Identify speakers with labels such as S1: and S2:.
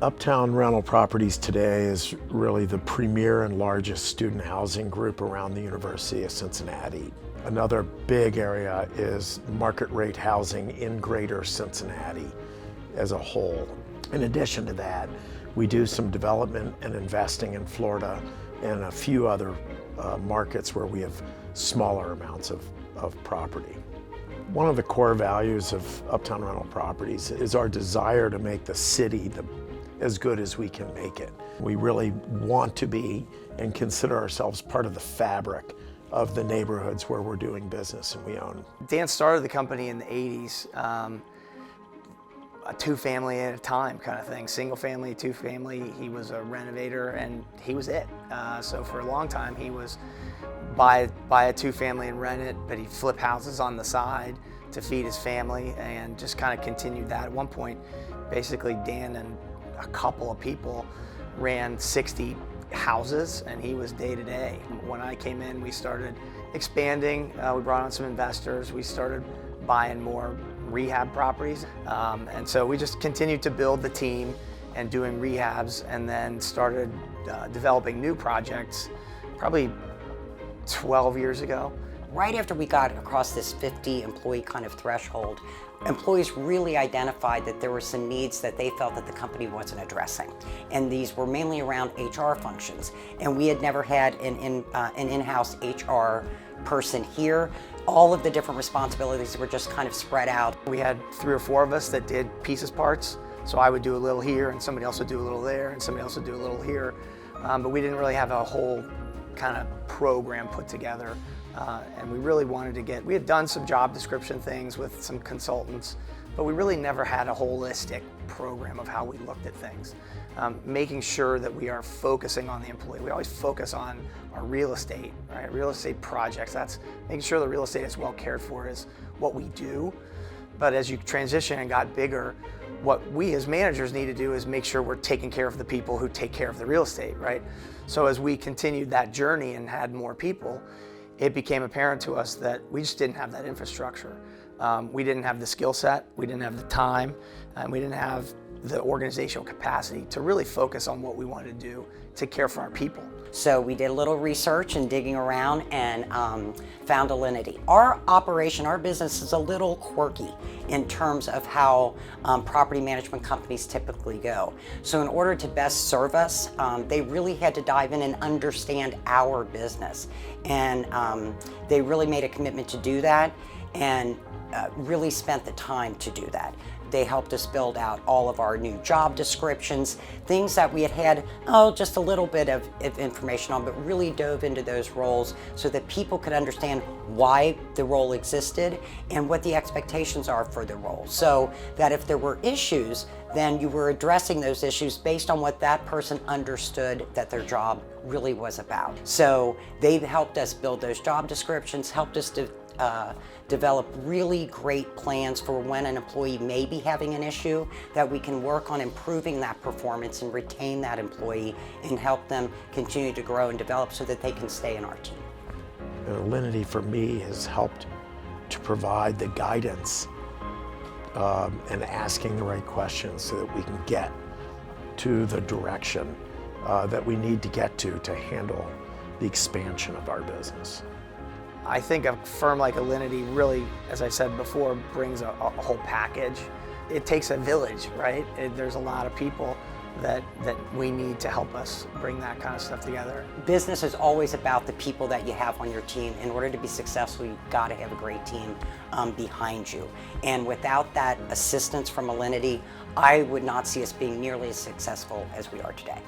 S1: Uptown Rental Properties today is really the premier and largest student housing group around the University of Cincinnati. Another big area is market rate housing in Greater Cincinnati as a whole. In addition to that, we do some development and investing in Florida and a few other markets where we have smaller amounts of property. One of the core values of Uptown Rental Properties is our desire to make the city as good as we can make it. We really want to be and consider ourselves part of the fabric of the neighborhoods where we're doing business and we own.
S2: Dan started the company in the 80s, a two-family at a time kind of thing, single family, two-family. He was a renovator and he was it. So for a long time he was buy a two-family and rent it, but he'd flip houses on the side to feed his family and just kind of continued that. At one point, basically Dan and a couple of people ran 60 houses and he was day to day. When I came in, we started expanding. We brought on some investors. We started buying more rehab properties. And so we just continued to build the team and doing rehabs, and then started developing new projects probably 12 years ago.
S3: Right after we got across this 50 employee kind of threshold, employees really identified that there were some needs that they felt that the company wasn't addressing. And these were mainly around HR functions. And we had never had an in-house HR person here. All of the different responsibilities were just kind of spread out.
S2: We had 3 or 4 of us that did pieces parts. So I would do a little here and somebody else would do a little there and somebody else would do a little here. But we didn't really have a whole kind of program put together. And we really wanted to we had done some job description things with some consultants, but we really never had a holistic program of how we looked at things. Making sure that we are focusing on the employee. We always focus on our real estate, right? Real estate projects. That's making sure the real estate is well cared for is what we do. But as you transition and got bigger, what we as managers need to do is make sure we're taking care of the people who take care of the real estate, right? So as we continued that journey and had more people, it became apparent to us that we just didn't have that infrastructure. We didn't have the skill set, we didn't have the time, and we didn't have the organizational capacity to really focus on what we wanted to do to care for our people.
S3: So we did a little research and digging around and found ALINITI. Our operation, our business is a little quirky in terms of how property management companies typically go. So in order to best serve us, they really had to dive in and understand our business. And they really made a commitment to do that and really spent the time to do that. They helped us build out all of our new job descriptions, things that we had just a little bit of information on, but really dove into those roles so that people could understand why the role existed and what the expectations are for the role. So that if there were issues, then you were addressing those issues based on what that person understood that their job really was about. So they've helped us build those job descriptions, helped us to develop really great plans for when an employee may be having an issue, that we can work on improving that performance and retain that employee and help them continue to grow and develop so that they can stay in our team.
S1: ALINITI for me has helped to provide the guidance and asking the right questions so that we can get to the direction that we need to get to handle the expansion of our business.
S2: I think a firm like ALINITI really, as I said before, brings a whole package. It takes a village, right? There's a lot of people that we need to help us bring that kind of stuff together.
S3: Business is always about the people that you have on your team. In order to be successful, you've got to have a great team behind you. And without that assistance from ALINITI, I would not see us being nearly as successful as we are today.